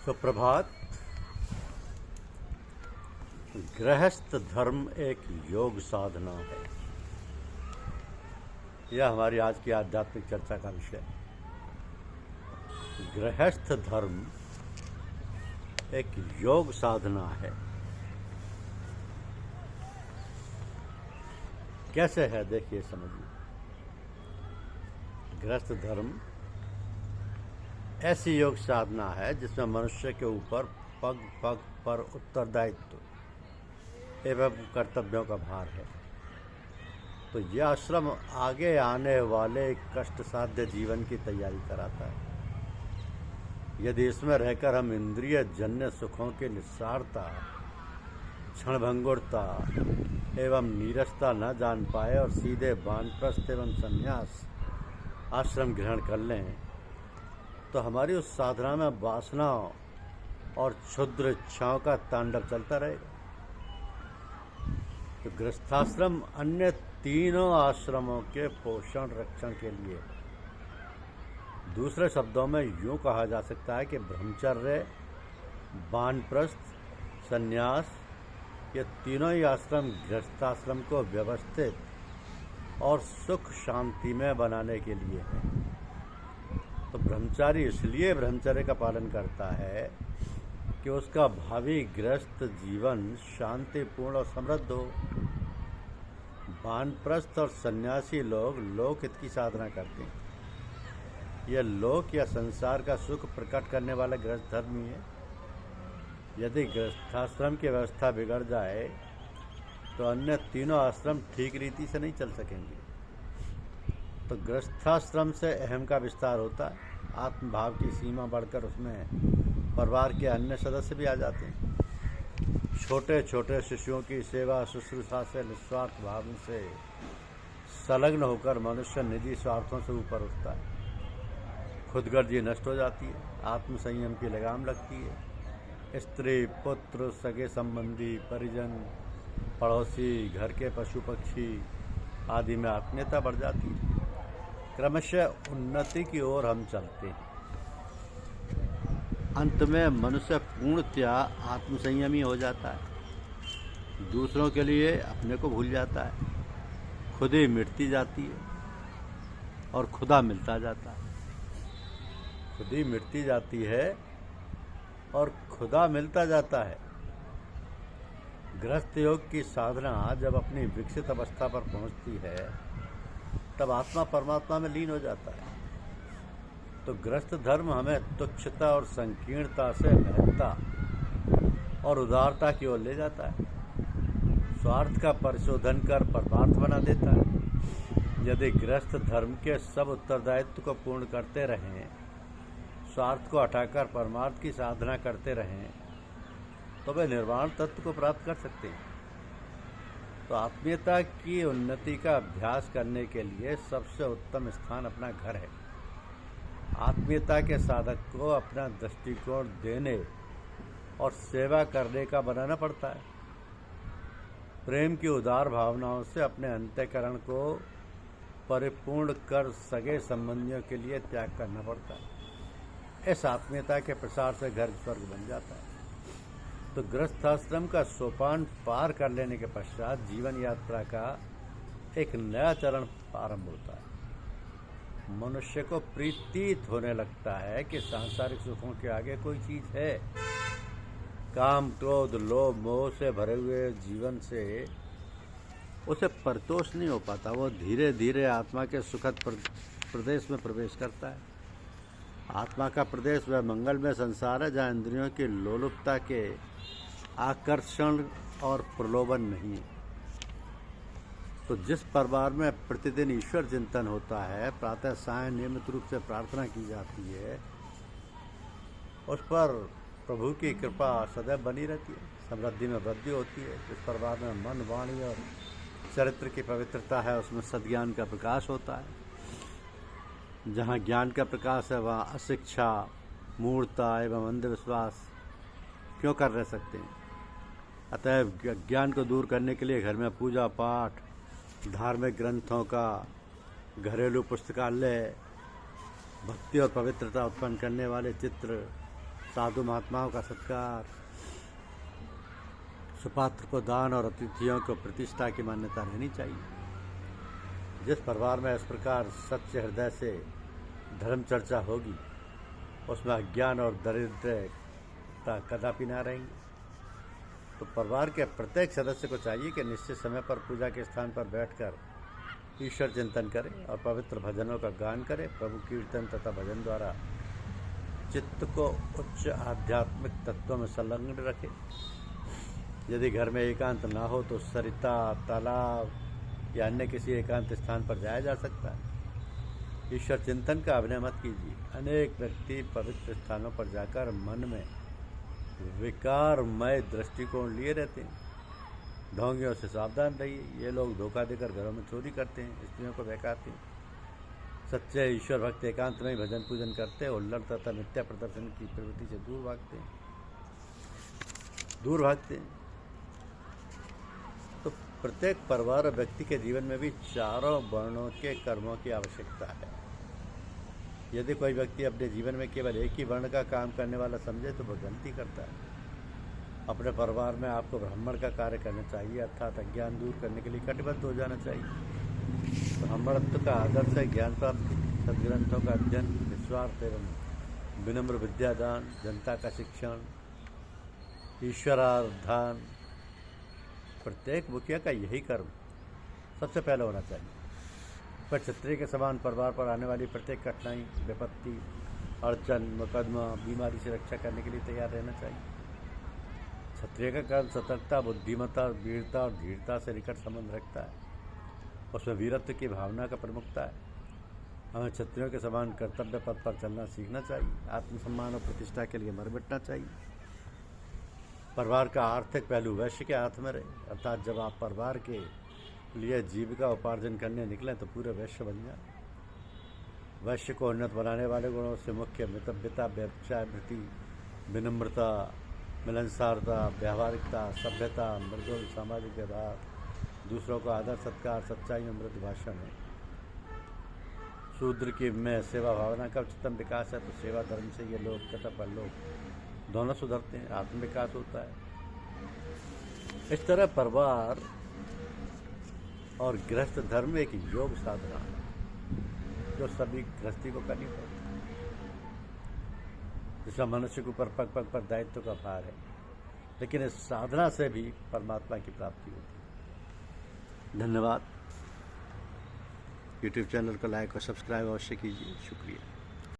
सुप्रभात। गृहस्थ धर्म एक योग साधना है। यह हमारी आज की आध्यात्मिक चर्चा का विषय है। गृहस्थ धर्म एक योग साधना है। कैसे है देखिए, समझिए। गृहस्थ धर्म ऐसी योग साधना है जिसमें मनुष्य के ऊपर पग पग पर उत्तरदायित्व एवं कर्तव्यों का भार है। तो यह आश्रम आगे आने वाले कष्ट साध्य जीवन की तैयारी कराता है। यदि इसमें रहकर हम इंद्रिय जन्य सुखों की निस्सारता, क्षणभंगुरता एवं नीरसता न जान पाए और सीधे वानप्रस्थ एवं संन्यास आश्रम ग्रहण कर लें, तो हमारी उस साधना में वासनाओं और क्षुद्र इच्छाओं का तांडव चलता रहेगा। तो गृहस्थाश्रम अन्य तीनों आश्रमों के पोषण रक्षण के लिए, दूसरे शब्दों में यूं कहा जा सकता है कि ब्रह्मचर्य, वानप्रस्थ, संन्यास, ये तीनों ही आश्रम गृहस्थाश्रम को व्यवस्थित और सुख शांति में बनाने के लिए हैं। तो ब्रह्मचारी इसलिए ब्रह्मचर्य का पालन करता है कि उसका भावी गृहस्थ जीवन शांतिपूर्ण और समृद्ध हो। वानप्रस्थ और सन्यासी लोग लोकहित की साधना करते हैं। यह लोक या संसार का सुख प्रकट करने वाला गृहस्थ धर्म ही है। यदि गृहस्थाश्रम की व्यवस्था बिगड़ जाए तो अन्य तीनों आश्रम ठीक रीति से नहीं चल सकेंगे। तो गृहस्थाश्रम से अहम का विस्तार होता है। आत्मभाव की सीमा बढ़कर उसमें परिवार के अन्य सदस्य भी आ जाते हैं। छोटे छोटे शिशुओं की सेवा शुश्रूषा से निस्वार्थ भाव से संलग्न होकर मनुष्य निजी स्वार्थों से ऊपर उठता है। खुदगर्जी नष्ट हो जाती है, आत्मसंयम की लगाम लगती है। स्त्री, पुत्र, सगे संबंधी, परिजन, पड़ोसी, घर के पशु पक्षी आदि में आत्मीयता बढ़ जाती है। क्रमशः उन्नति की ओर हम चलते हैं। अंत में मनुष्य पूर्णतया आत्मसंयमी हो जाता है। दूसरों के लिए अपने को भूल जाता है। खुद ही मिटती जाती है और खुदा मिलता जाता है। खुद ही मिटती जाती है और खुदा मिलता जाता है। गृहस्थ योग की साधना जब अपनी विकसित अवस्था पर पहुंचती है तब आत्मा परमात्मा में लीन हो जाता है। तो गृहस्थ धर्म हमें तुच्छता और संकीर्णता से महत्ता और उदारता की ओर ले जाता है। स्वार्थ का परिशोधन कर परमार्थ बना देता है। यदि गृहस्थ धर्म के सब उत्तरदायित्व को पूर्ण करते रहें, स्वार्थ को हटाकर परमार्थ की साधना करते रहें, तो वे निर्वाण तत्व को प्राप्त कर सकते हैं। तो आत्मीयता की उन्नति का अभ्यास करने के लिए सबसे उत्तम स्थान अपना घर है। आत्मीयता के साधक को अपना दृष्टिकोण देने और सेवा करने का बनाना पड़ता है। प्रेम की उदार भावनाओं से अपने अंतःकरण को परिपूर्ण कर सगे संबंधियों के लिए त्याग करना पड़ता है। इस आत्मीयता के प्रसार से घर स्वर्ग बन जाता है। तो गृहस्थाश्रम का सोपान पार कर लेने के पश्चात जीवन यात्रा का एक नया चरण प्रारंभ होता है। मनुष्य को प्रतीत होने लगता है कि सांसारिक सुखों के आगे कोई चीज है। काम, क्रोध, लोभ, मोह से भरे हुए जीवन से उसे परितोष नहीं हो पाता। वो धीरे धीरे आत्मा के सुखद प्रदेश में प्रवेश करता है। आत्मा का प्रदेश वह मंगलमय संसार है जहाँ इंद्रियों की लोलुपता के आकर्षण और प्रलोभन नहीं है। तो जिस परिवार में प्रतिदिन ईश्वर चिंतन होता है, प्रातः सायं नियमित रूप से प्रार्थना की जाती है, उस पर प्रभु की कृपा सदैव बनी रहती है। समृद्धि में वृद्धि होती है। जिस परिवार में मन, वाणी और चरित्र की पवित्रता है, उसमें सद्ज्ञान का प्रकाश होता है। जहाँ ज्ञान का प्रकाश है वहाँ अशिक्षा, मूढ़ता एवं अंधविश्वास क्यों कर रह सकते हैं। अतएव ज्ञान को दूर करने के लिए घर में पूजा पाठ, धार्मिक ग्रंथों का, घरेलू पुस्तकालय, भक्ति और पवित्रता उत्पन्न करने वाले चित्र, साधु महात्माओं का सत्कार, सुपात्र को दान और अतिथियों को प्रतिष्ठा की मान्यता रहनी चाहिए। जिस परिवार में इस प्रकार सच्चे हृदय से धर्म चर्चा होगी उसमें अज्ञान और दरिद्रता कदापि ना रहेंगी। तो परिवार के प्रत्येक सदस्य को चाहिए कि निश्चित समय पर पूजा के स्थान पर बैठकर ईश्वर चिंतन करे और पवित्र भजनों का गान करे। प्रभु कीर्तन तथा भजन द्वारा चित्त को उच्च आध्यात्मिक तत्वों में संलग्न रखे। यदि घर में एकांत ना हो तो सरिता, तालाब या अन्य किसी एकांत स्थान पर जाया जा सकता है। ईश्वर चिंतन का अभिनय मत कीजिए। अनेक व्यक्ति पवित्र स्थानों पर जाकर मन में विकारमय दृष्टिकोण लिए रहते हैं। ढोंगियों से सावधान रहिए। ये लोग धोखा देकर घरों में चोरी करते हैं, स्त्रियों को बहकाते हैं। सच्चे ईश्वर भक्त एकांत में भजन पूजन करते हैं। उल्लड़ तथा मिथ्या प्रदर्शन की प्रवृत्ति से दूर भागते हैं। तो प्रत्येक परिवार और व्यक्ति के जीवन में भी चारों वर्णों के कर्मों की आवश्यकता है। यदि कोई व्यक्ति अपने जीवन में केवल एक ही वर्ण का काम करने वाला समझे तो वह गलती करता है। अपने परिवार में आपको ब्राह्मण का कार्य करना चाहिए, अर्थात अज्ञान दूर करने के लिए कटिबद्ध हो जाना चाहिए। ब्राह्मणत्व का आदर्श है ज्ञान प्राप्ति, सदग्रंथों का अध्ययन, निस्वार्थ एवं विनम्र विद्यादान, जनता का शिक्षण, ईश्वराराधन। प्रत्येक मुखिया का यही कर्म सबसे पहले होना चाहिए। पर क्षत्रिय के समान परिवार पर आने वाली प्रत्येक कठिनाई, विपत्ति, अड़चन, मुकदमा, बीमारी से रक्षा करने के लिए तैयार रहना चाहिए। क्षत्रिय का कर्म सतर्कता, बुद्धिमत्ता, वीरता और धीरता से निकट संबंध रखता है। उसमें वीरत्व की भावना का प्रमुखता है। हमें क्षत्रियों के समान कर्तव्य पथ पर चलना सीखना चाहिए। आत्मसम्मान और प्रतिष्ठा के लिए मर मिटना चाहिए। परिवार का आर्थिक पहलू वैश्य के हाथ में रहे, अर्थात जब आप परिवार के लिए जीविका उपार्जन करने निकलें तो पूरे वैश्य बन जाए। वैश्य को उन्नत बनाने वाले गुणों से मुख्य मितव्यता, व्यवसाय वृत्ति, विनम्रता, मिलनसारता, व्यावहारिकता, सभ्यता, मृदुल सामाजिक व्यवहार, दूसरों का आदर सत्कार, सच्चाई और मृदु भाषण है। शूद्र की में सेवा भावना का उच्चतम विकास है। तो सेवा धर्म से ये लोग तथा परलोक दोनों सुधरते हैं, आत्म विकास होता है। इस तरह परिवार और गृहस्थ धर्म एक योग साधना है जो सभी गृहस्थी को करनी पड़ती है, जिसमें मनुष्य के ऊपर पग पग पर दायित्व का भार है। लेकिन इस साधना से भी परमात्मा की प्राप्ति होती है। धन्यवाद। यूट्यूब चैनल को लाइक और सब्सक्राइब अवश्य कीजिए। शुक्रिया।